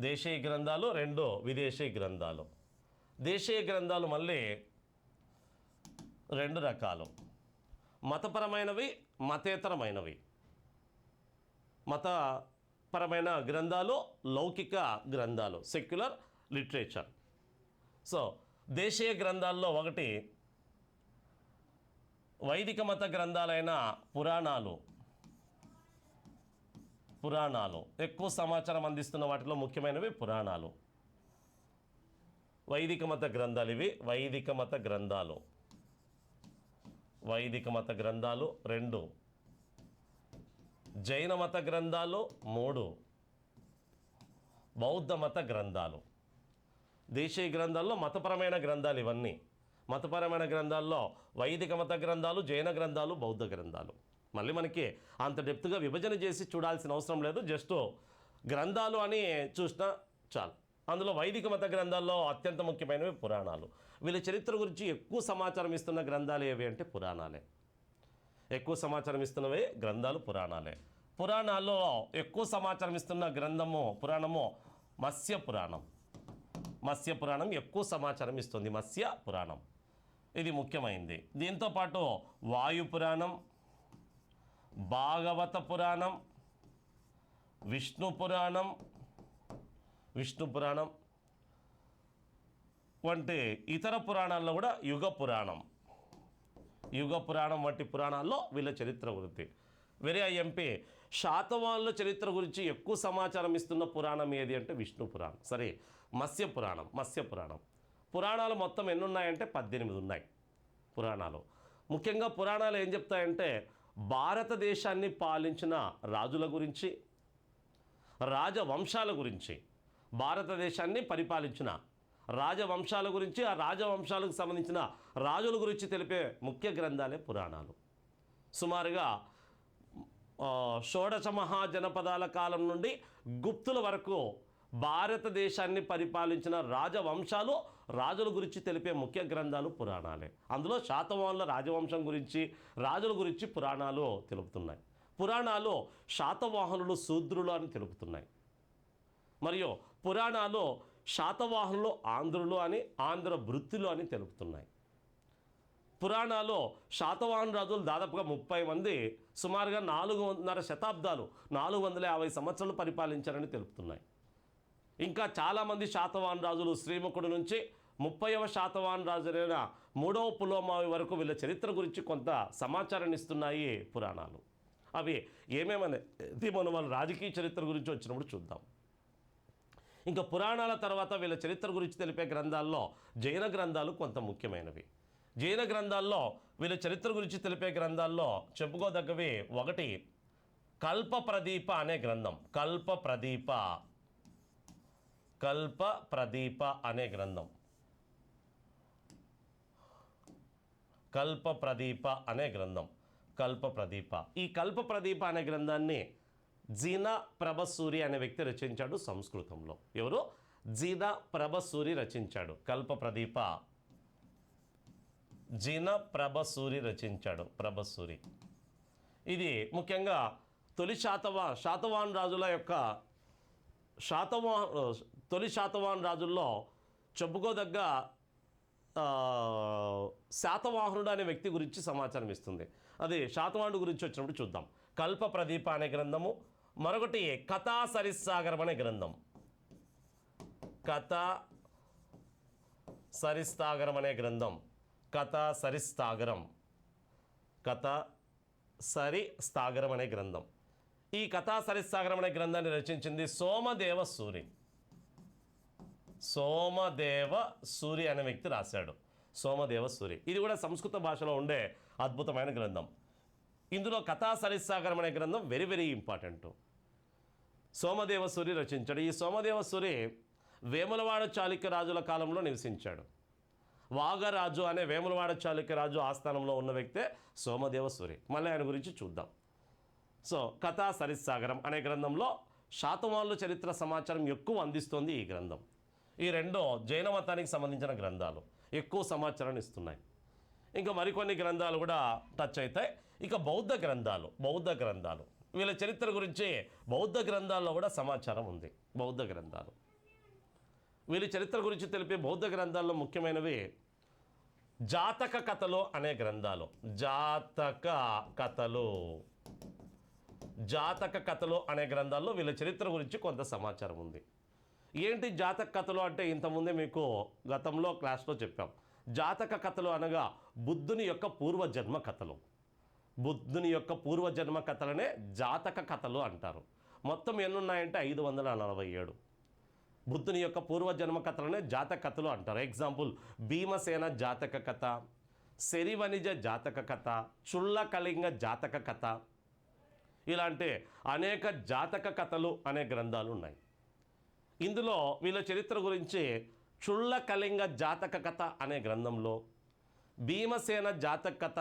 దేశీయ గ్రంథాలు, 2 విదేశీ గ్రంథాలు. దేశీయ గ్రంథాలు మళ్ళీ 2 రకాలు, మతపరమైనవి, మతేతరమైనవి. మతపరమైన గ్రంథాలు, లౌకిక గ్రంథాలు, సెక్యులర్ లిటరేచర్. సో దేశీయ గ్రంథాల్లో ఒకటి వైదిక మత గ్రంథాలైన పురాణాలు ఎక్కువ సమాచారం అందిస్తున్న వాటిలో ముఖ్యమైనవి పురాణాలు. వైదిక మత గ్రంథాలు ఇవి. వైదిక మత గ్రంథాలు 2, జైన మత గ్రంథాలు 3, బౌద్ధ మత గ్రంథాలు. దేశీయ గ్రంథాల్లో మతపరమైన గ్రంథాలు ఇవన్నీ. మతపరమైన గ్రంథాల్లో వైదిక మత గ్రంథాలు, జైన గ్రంథాలు, బౌద్ధ గ్రంథాలు. మళ్ళీ మనకి అంత డెప్త్గా విభజన చేసి చూడాల్సిన అవసరం లేదు, జస్ట్ గ్రంథాలు అని చూసినా చాలు. అందులో వైదిక మత గ్రంథాల్లో అత్యంత ముఖ్యమైనవి పురాణాలు. వీళ్ళ చరిత్ర గురించి ఎక్కువ సమాచారం ఇస్తున్న గ్రంథాలు ఏవి అంటే పురాణాలే. ఎక్కువ సమాచారం ఇస్తున్నవే గ్రంథాలు పురాణాలే. పురాణాల్లో ఎక్కువ సమాచారం ఇస్తున్న పురాణము మత్స్య పురాణం. మత్స్య పురాణం ఎక్కువ సమాచారం ఇస్తుంది. మత్స్య పురాణం ఇది ముఖ్యమైనది. దీంతోపాటు వాయు పురాణం, భాగవత పురాణం, విష్ణు పురాణం వంటి ఇతర పురాణాల్లో కూడా యుగ పురాణం వంటి పురాణాల్లో వీళ్ళ చరిత్ర గురించి. వెరీ ఐఎంపీ శాతవాహనుల చరిత్ర గురించి ఎక్కువ సమాచారం ఇస్తున్న పురాణం ఏది అంటే విష్ణు పురాణం. సరే, మత్స్య పురాణం. పురాణాలు మొత్తం ఎన్ని ఉన్నాయంటే 18 ఉన్నాయి పురాణాలు. ముఖ్యంగా పురాణాలు ఏం చెప్తాయంటే భారతదేశాన్ని పాలించిన రాజుల గురించి, రాజవంశాల గురించి, భారతదేశాన్ని పరిపాలించిన రాజవంశాల గురించి, ఆ రాజవంశాలకు సంబంధించిన రాజుల గురించి తెలిపే ముఖ్య గ్రంథాలే పురాణాలు. సుమారుగా షోడశ మహాజనపదాల కాలం నుండి గుప్తుల వరకు భారతదేశాన్ని పరిపాలించిన రాజవంశాలు, రాజుల గురించి తెలిపే ముఖ్య గ్రంథాలు పురాణాలే. అందులో శాతవాహనుల రాజవంశం గురించి, రాజుల గురించి పురాణాలు తెలుపుతున్నాయి. పురాణాలు శాతవాహనులు శూద్రులు అని తెలుపుతున్నాయి. మరియు పురాణాలు శాతవాహనులు ఆంధ్రులు అని, ఆంధ్ర వృత్తులు అని తెలుపుతున్నాయి. పురాణాలు శాతవాహన రాజులు దాదాపుగా 30 మంది సుమారుగా 4.5 శతాబ్దాలు 450 సంవత్సరాలు పరిపాలించారని తెలుపుతున్నాయి. ఇంకా చాలామంది శాతవాహన రాజులు శ్రీముఖుడు నుంచి 30వ శాతవాహన రాజులైన 3వ పులోమావి వరకు వీళ్ళ చరిత్ర గురించి కొంత సమాచారాన్ని ఇస్తున్నాయి పురాణాలు. అవి ఏమేమనేది మనం వాళ్ళ రాజకీయ చరిత్ర గురించి వచ్చినప్పుడు చూద్దాం. ఇంకా పురాణాల తర్వాత వీళ్ళ చరిత్ర గురించి తెలిపే గ్రంథాల్లో జైన గ్రంథాలు కొంత ముఖ్యమైనవి. జైన గ్రంథాల్లో వీళ్ళ చరిత్ర గురించి తెలిపే గ్రంథాల్లో చెప్పుకోదగ్గవి ఒకటి కల్పప్రదీప అనే గ్రంథం. కల్పప్రదీప అనే గ్రంథం. కల్పప్రదీప. ఈ కల్పప్రదీప అనే గ్రంథాన్ని జీనా ప్రభసూరి అనే వ్యక్తి రచించాడు సంస్కృతంలో. ఎవరు? జీనా ప్రభసూరి రచించాడు కల్పప్రదీప. జీనా ప్రభసూరి రచించాడు. ప్రభసూరి ఇది ముఖ్యంగా తొలి శాతవాహన రాజుల యొక్క తొలి శాతవాహన రాజుల్లో చెప్పుకోదగ్గ శాతవాహనుడు అనే వ్యక్తి గురించి సమాచారం ఇస్తుంది. అది శాతవాహనుడు గురించి వచ్చినప్పుడు చూద్దాం. కల్పప్రదీప అనే గ్రంథము. మరొకటి కథా సరిస్సాగరం అనే గ్రంథం. కథా సరిస్తాగరం అనే గ్రంథం. కథా సరిస్తాగరం అనే గ్రంథం. ఈ కథా సరిస్సాగరం అనే గ్రంథాన్ని రచించింది సోమదేవ సూరి అనే వ్యక్తి రాశాడు. సోమదేవ సూరి. ఇది కూడా సంస్కృత భాషలో ఉండే అద్భుతమైన గ్రంథం. ఇందులో కథా సరిస్సాగరం అనే గ్రంథం very very important. Somadeva Suri రచించాడు. ఈ సోమదేవ సూరి వేములవాడ చాళుక్య రాజుల కాలంలో నివసించాడు. వాగరాజు అనే వేములవాడ చాళుక్య రాజు ఆస్థానంలో ఉన్న వ్యక్తే సోమదేవ సూరి. మళ్ళీ ఆయన గురించి చూద్దాం. సో కథా సరిస్సాగరం అనే గ్రంథంలో శాతవాహనుల చరిత్ర సమాచారం ఎక్కువ అందిస్తోంది ఈ గ్రంథం. ఈ రెండో జైన మతానికి సంబంధించిన గ్రంథాలు ఎక్కువ సమాచారాన్ని ఇస్తున్నాయి. ఇంకా మరికొన్ని గ్రంథాలు కూడా టచ్ అవుతాయి. ఇక బౌద్ధ గ్రంథాలు వీళ్ళ చరిత్ర గురించి బౌద్ధ గ్రంథాల్లో కూడా సమాచారం ఉంది. బౌద్ధ గ్రంథాలు వీళ్ళ చరిత్ర గురించి తెలిపే బౌద్ధ గ్రంథాల్లో ముఖ్యమైనవి జాతక కథలు అనే గ్రంథాలు. జాతక కథలు అనే గ్రంథాల్లో వీళ్ళ చరిత్ర గురించి కొంత సమాచారం ఉంది. ఏంటి జాతక కథలు అంటే ఇంతకుముందే మీకు గతంలో క్లాస్లో చెప్పాం. జాతక కథలు అనగా బుద్ధుని యొక్క పూర్వజన్మ కథలు. బుద్ధుని యొక్క పూర్వజన్మ కథలనే జాతక కథలు అంటారు. మొత్తం ఎన్నున్నాయంటే 547. బుద్ధుని యొక్క పూర్వజన్మ కథలనే జాతక కథలు అంటారు. ఎగ్జాంపుల్ భీమసేన జాతక కథ, శరివనిజ జాతక కథ, చుళ్ళ కళింగ జాతక కథ, ఇలాంటి అనేక జాతక కథలు అనే గ్రంథాలు ఉన్నాయి. ఇందులో వీళ్ళ చరిత్ర గురించి చుళ్ళ కళింగ జాతక కథ అనే గ్రంథంలో, భీమసేన జాతక కథ,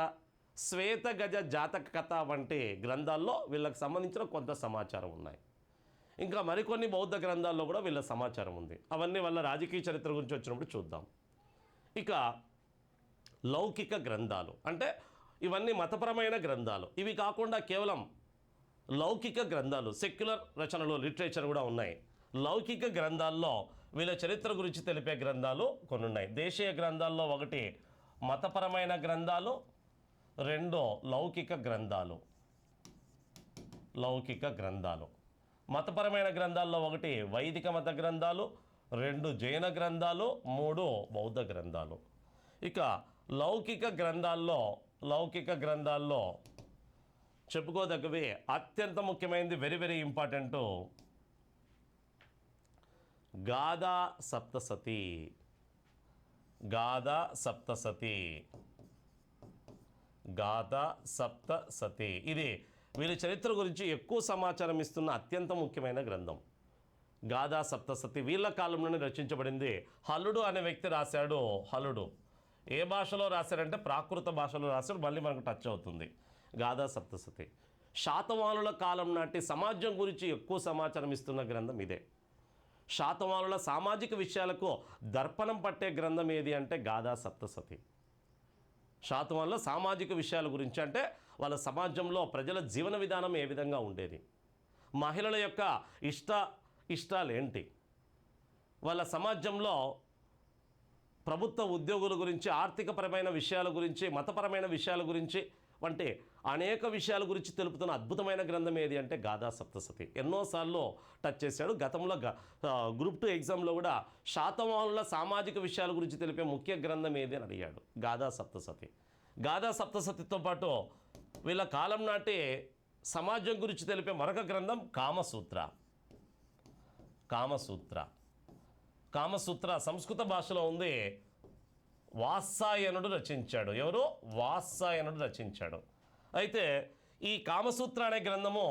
శ్వేత గజ జాతక కథ వంటి గ్రంథాల్లో వీళ్ళకి సంబంధించిన కొంత సమాచారం ఉన్నాయి. ఇంకా మరికొన్ని బౌద్ధ గ్రంథాల్లో కూడా వీళ్ళ సమాచారం ఉంది. అవన్నీ వాళ్ళ రాజకీయ చరిత్ర గురించి వచ్చినప్పుడు చూద్దాం. ఇక లౌకిక గ్రంథాలు అంటే ఇవన్నీ మతపరమైన గ్రంథాలు. ఇవి కాకుండా కేవలం లౌకిక గ్రంథాలు, సెక్యులర్ రచనలు, లిటరేచర్ కూడా ఉన్నాయి. లౌకిక గ్రంథాల్లో వీళ్ళ చరిత్ర గురించి తెలిపే గ్రంథాలు కొన్ని ఉన్నాయి. దేశీయ గ్రంథాల్లో 1 మతపరమైన గ్రంథాలు, 2 లౌకిక గ్రంథాలు. మతపరమైన గ్రంథాల్లో 1 వైదిక మత గ్రంథాలు, 2 జైన గ్రంథాలు, 3 బౌద్ధ గ్రంథాలు. ఇక లౌకిక గ్రంథాల్లో చెప్పుకోదగ్గవి అత్యంత ముఖ్యమైనది, very very important, Gatha Saptashati. ఇది వీళ్ళ చరిత్ర గురించి ఎక్కువ సమాచారం ఇస్తున్న అత్యంత ముఖ్యమైన గ్రంథం గాథా సప్తసతి. వీళ్ళ కాలంలోనే రచించబడింది. హలుడు అనే వ్యక్తి రాశాడు. హలుడు ఏ భాషలో రాశాడంటే ప్రాకృత భాషలో రాశాడు. మళ్ళీ మనకు టచ్ అవుతుంది. గాథా సప్తసతి శాతవాహనుల కాలం నాటి సమాజం గురించి ఎక్కువ సమాచారం ఇస్తున్న గ్రంథం ఇదే. శాతవాహనుల సామాజిక విషయాలకు దర్పణం పట్టే గ్రంథం ఏది అంటే గాథా సప్తసతి. శాతవాహనుల సామాజిక విషయాల గురించి అంటే వాళ్ళ సమాజంలో ప్రజల జీవన విధానం ఏ విధంగా ఉండేది, మహిళల యొక్క ఇష్టాలేంటి, వాళ్ళ సమాజంలో ప్రభుత్వ ఉద్యోగుల గురించి, ఆర్థికపరమైన విషయాల గురించి, మతపరమైన విషయాల గురించి వంటి అనేక విషయాల గురించి తెలుపుతున్న అద్భుతమైన గ్రంథం ఏది అంటే గాథా సప్తసతి. ఎన్నోసార్లు టచ్ చేశాడు. గతంలో గ్రూప్ 2 ఎగ్జామ్లో కూడా శాతవాహనుల సామాజిక విషయాల గురించి తెలిపే ముఖ్య గ్రంథం ఏది అని అడిగాడు. గాథా సప్తసతి. గాథా సప్తసతితో పాటు వీళ్ళ కాలం నాటి సమాజం గురించి తెలిపే మరొక గ్రంథం కామసూత్ర సంస్కృత భాషలో ఉంది. వాత్సాయనుడు రచించాడు. ఎవరు? వాత్సాయనుడు రచించాడు. అయితే ఈ కామసూత్ర అనే గ్రంథము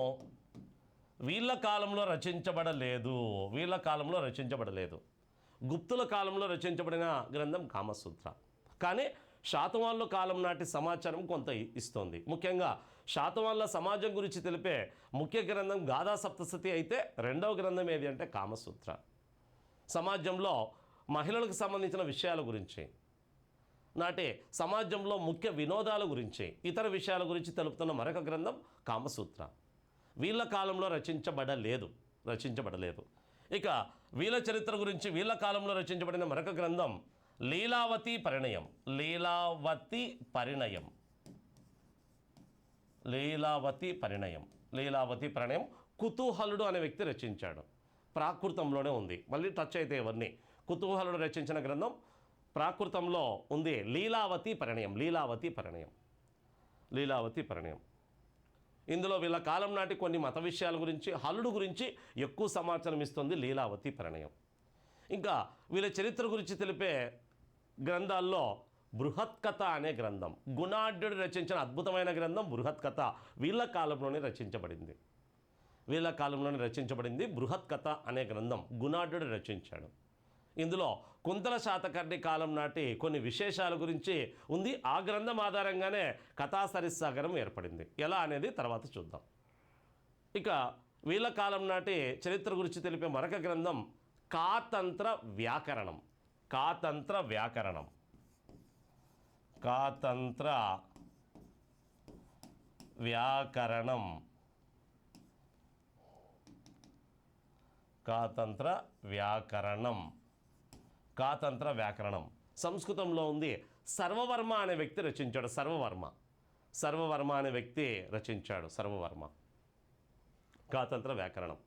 వీళ్ళ కాలంలో రచించబడలేదు. గుప్తుల కాలంలో రచించబడిన గ్రంథం కామసూత్ర. కానీ శాతవాహనుల కాలం నాటి సమాచారం కొంత ఇస్తోంది. ముఖ్యంగా శాతవాహనుల సమాజం గురించి తెలిపే ముఖ్య గ్రంథం గాథా సప్తసతి అయితే, రెండవ గ్రంథం ఏది అంటే కామసూత్ర. సమాజంలో మహిళలకు సంబంధించిన విషయాల గురించి, నాటి సమాజంలో ముఖ్య వినోదాల గురించి, ఇతర విషయాల గురించి తెలుపుతున్న మరొక గ్రంథం కామసూత్ర. వీళ్ళ కాలంలో రచించబడలేదు. ఇక వీళ్ళ చరిత్ర గురించి వీళ్ళ కాలంలో రచించబడిన మరొక గ్రంథం లీలావతి పరిణయం కుతూహలుడు అనే వ్యక్తి రచించాడు. ప్రాకృతంలోనే ఉంది. మళ్ళీ టచ్ అయితే ఎవరిని. కుతూహలుడు రచించిన గ్రంథం ప్రాకృతంలో ఉంది. లీలావతి పరిణయం. ఇందులో వీళ్ళ కాలం నాటి కొన్ని మత విషయాల గురించి, హలుడు గురించి ఎక్కువ సమాచారం ఇస్తుంది లీలావతి పరిణయం. ఇంకా వీళ్ళ చరిత్ర గురించి తెలిపే గ్రంథాల్లో బృహత్కథ అనే గ్రంథం, గుణాఢ్యుడు రచించిన అద్భుతమైన గ్రంథం బృహత్కథ వీళ్ళ కాలంలోనే రచించబడింది. బృహత్కథ అనే గ్రంథం గుణాఢ్యుడు రచించాడు. ఇందులో కుంతల శాతకర్ణి కాలం నాటి కొన్ని విశేషాల గురించి ఉంది. ఆ గ్రంథం ఆధారంగానే కథా సరిస్సాగరం ఏర్పడింది. ఎలా అనేది తర్వాత చూద్దాం. ఇక వీళ్ళ కాలం నాటి చరిత్ర గురించి తెలిపే మరొక గ్రంథం కాతంత్ర వ్యాకరణం. కాతంత్ర వ్యాకరణం. సంస్కృతంలో ఉంది. సర్వవర్మ అనే వ్యక్తి రచించాడు. సర్వవర్మ అనే వ్యక్తి రచించాడు. సర్వవర్మ కాతంత్ర వ్యాకరణం.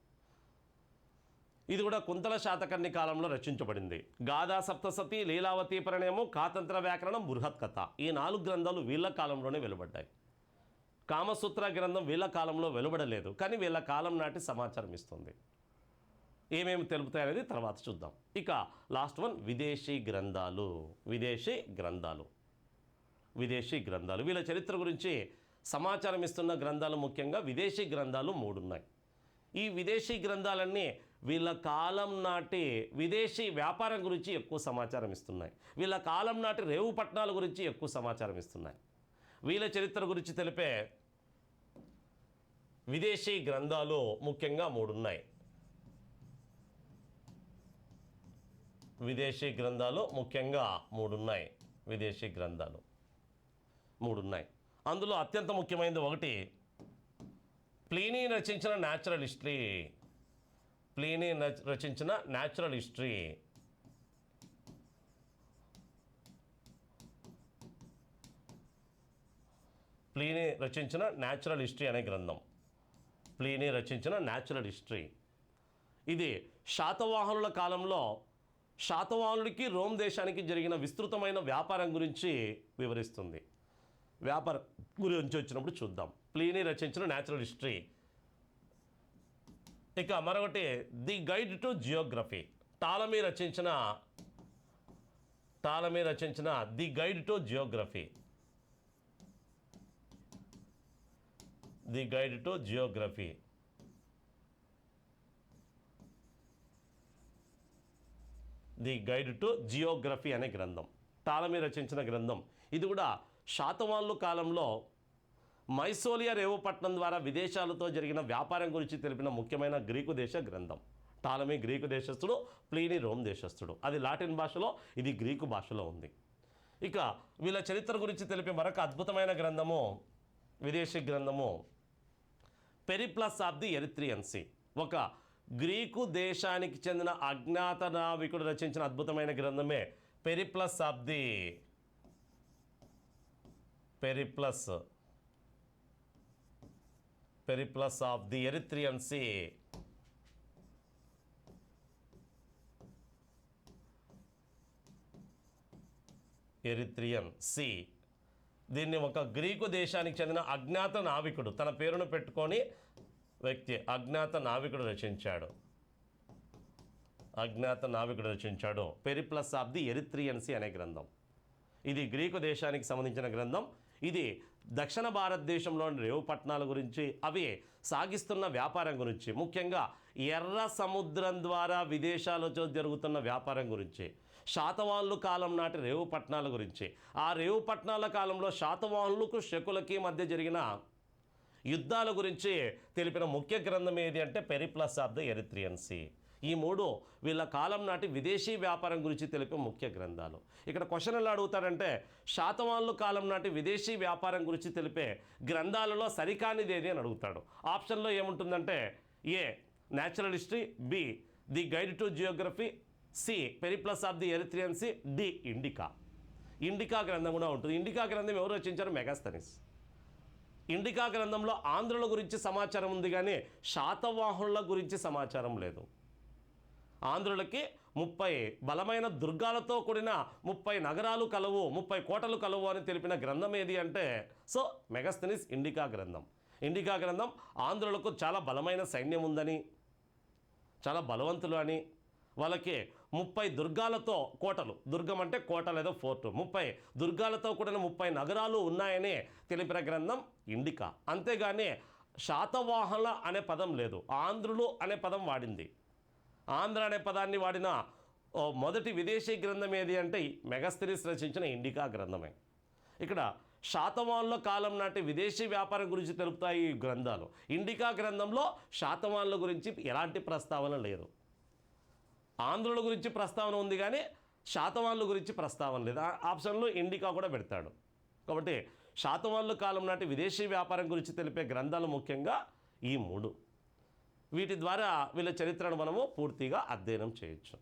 ఇది కూడా కుంతల శాతకర్ణి కాలంలో రచించబడింది. గాథా సప్తసతి, లీలావతి పరిణయము, కాతంత్ర వ్యాకరణం, బృహత్ కథ, ఈ 4 గ్రంథాలు వీళ్ళ కాలంలోనే వెలువడ్డాయి. కామసూత్ర గ్రంథం వీళ్ళ కాలంలో వెలువడలేదు, కానీ వీళ్ళ కాలం నాటి సమాచారం ఇస్తుంది. ఏమేమి తెలుపుతాయి అనేది తర్వాత చూద్దాం. ఇక లాస్ట్ వన్ విదేశీ గ్రంథాలు. వీళ్ళ చరిత్ర గురించి సమాచారం ఇస్తున్న గ్రంథాలు ముఖ్యంగా విదేశీ గ్రంథాలు 3 ఉన్నాయి. ఈ విదేశీ గ్రంథాలన్నీ వీళ్ళ కాలం నాటి విదేశీ వ్యాపారం గురించి ఎక్కువ సమాచారం ఇస్తున్నాయి. వీళ్ళ కాలం నాటి రేవు పట్టణాల గురించి ఎక్కువ సమాచారం ఇస్తున్నాయి. వీళ్ళ చరిత్ర గురించి తెలిపే విదేశీ గ్రంథాలు ముఖ్యంగా 3 ఉన్నాయి. విదేశీ గ్రంథాలు ముఖ్యంగా 3 ఉన్నాయి. అందులో అత్యంత ముఖ్యమైనది ఒకటి ప్లీనీ రచించిన న్యాచురల్ హిస్టరీ. ప్లీనీ రచించిన న్యాచురల్ హిస్టరీ అనే గ్రంథం. ప్లీనీ రచించిన న్యాచురల్ హిస్టరీ ఇది శాతవాహనుల కాలంలో శాతవాహనుడికి రోమ్ దేశానికి జరిగిన విస్తృతమైన వ్యాపారం గురించి వివరిస్తుంది. వ్యాపారం గురించి వచ్చినప్పుడు చూద్దాం. ప్లీనీ రచించిన న్యాచురల్ హిస్టరీ. ఇక మరొకటి the guide to geography. Ptolemy రచించిన the guide to geography. The guide to geography అనే గ్రంథం. టాలమీ రచించిన గ్రంథం. ఇది కూడా శాతవాహనుల కాలంలో మైసోలియా రేవుపట్నం ద్వారా విదేశాలతో జరిగిన వ్యాపారం గురించి తెలిపిన ముఖ్యమైన గ్రీకు దేశ గ్రంథం. టాలమీ గ్రీకు దేశస్థుడు, ప్లీనీ రోమ్ దేశస్థుడు. అది లాటిన్ భాషలో, ఇది గ్రీకు భాషలో ఉంది. ఇక వీళ్ళ చరిత్ర గురించి తెలిపే మరొక అద్భుతమైన గ్రంథము, విదేశీ గ్రంథము Periplus of the Erythraean Sea. ఒక గ్రీకు దేశానికి చెందిన అజ్ఞాత నావికుడు రచించిన అద్భుతమైన గ్రంథమే Periplus of the Erythraean Sea. దీన్ని ఒక గ్రీకు దేశానికి చెందిన అజ్ఞాత నావికుడు తన పేరును పెట్టుకొని వ్యక్తి అజ్ఞాత నావికుడు రచించాడు Periplus of the Erythraean Sea అనే గ్రంథం. ఇది గ్రీకు దేశానికి సంబంధించిన గ్రంథం. ఇది దక్షిణ భారతదేశంలోని రేవు పట్టణాల గురించి, అవి సాగిస్తున్న వ్యాపారం గురించి, ముఖ్యంగా ఎర్ర సముద్రం ద్వారా విదేశాలతో జరుగుతున్న వ్యాపారం గురించి, శాతవాహనుల కాలం నాటి రేవు పట్టణాల గురించి, ఆ రేవు పట్టణాల కాలంలో శాతవాహనులకు శకులకి మధ్య జరిగిన యుద్ధాల గురించి తెలిపిన ముఖ్య గ్రంథం ఏది అంటే Periplus of the Erythraean Sea. ఈ 3 వీళ్ళ కాలం నాటి విదేశీ వ్యాపారం గురించి తెలిపే ముఖ్య గ్రంథాలు. ఇక్కడ క్వశ్చన్ ఎలా అడుగుతారంటే శాతవాహనుల కాలం నాటి విదేశీ వ్యాపారం గురించి తెలిపే గ్రంథాలలో సరికానిది ఏది అని అడుగుతాడు. ఆప్షన్లో ఏముంటుందంటే A natural history, B the guide to geography, C Periplus of the Erythraean Sea, D Indica గ్రంథం కూడా ఉంటుంది. ఇండికా గ్రంథం ఎవరు రచించారు? మెగాస్తనీస్. ఇండికా గ్రంథంలో ఆంధ్రుల గురించి సమాచారం ఉంది, కానీ శాతవాహనుల గురించి సమాచారం లేదు. ఆంధ్రులకి 30 బలమైన దుర్గాలతో కూడిన 30 నగరాలు కలవు, 30 కోటలు కలవు అని తెలిపిన గ్రంథం ఏది అంటే సో మెగాస్తనీస్ ఇండికా గ్రంథం. ఆంధ్రులకు చాలా బలమైన సైన్యం ఉందని, చాలా బలవంతులు అని, వాళ్ళకి 30 దుర్గాలతో కోటలు, దుర్గం అంటే కోట లేదా ఫోర్టు, 30 దుర్గాలతో కూడిన 30 నగరాలు ఉన్నాయని తెలిపిన గ్రంథం ఇండికా. అంతేగాని శాతవాహనుల అనే పదం లేదు, ఆంధ్రులు అనే పదం వాడింది. ఆంధ్ర అనే పదాన్ని వాడిన మొదటి విదేశీ గ్రంథం ఏది అంటే మెగాస్తనీస్ రచించిన ఇండికా గ్రంథమే. ఇక్కడ శాతవాహనుల కాలం నాటి విదేశీ వ్యాపారం గురించి తెలుపుతాయి ఈ గ్రంథాలు. ఇండికా గ్రంథంలో శాతవాహనుల గురించి ఎలాంటి ప్రస్తావన లేదు. ఆంధ్రుల గురించి ప్రస్తావన ఉంది, కానీ శాతవాహనుల గురించి ప్రస్తావన లేదు. ఆప్షన్లో ఇండికా కూడా పెడతాడు. కాబట్టి శాతవాహనుల కాలం నాటి విదేశీ వ్యాపారం గురించి తెలిపే గ్రంథాలు ముఖ్యంగా ఈ 3. వీటి ద్వారా వీళ్ళ చరిత్రను మనము పూర్తిగా అధ్యయనం చేయొచ్చు.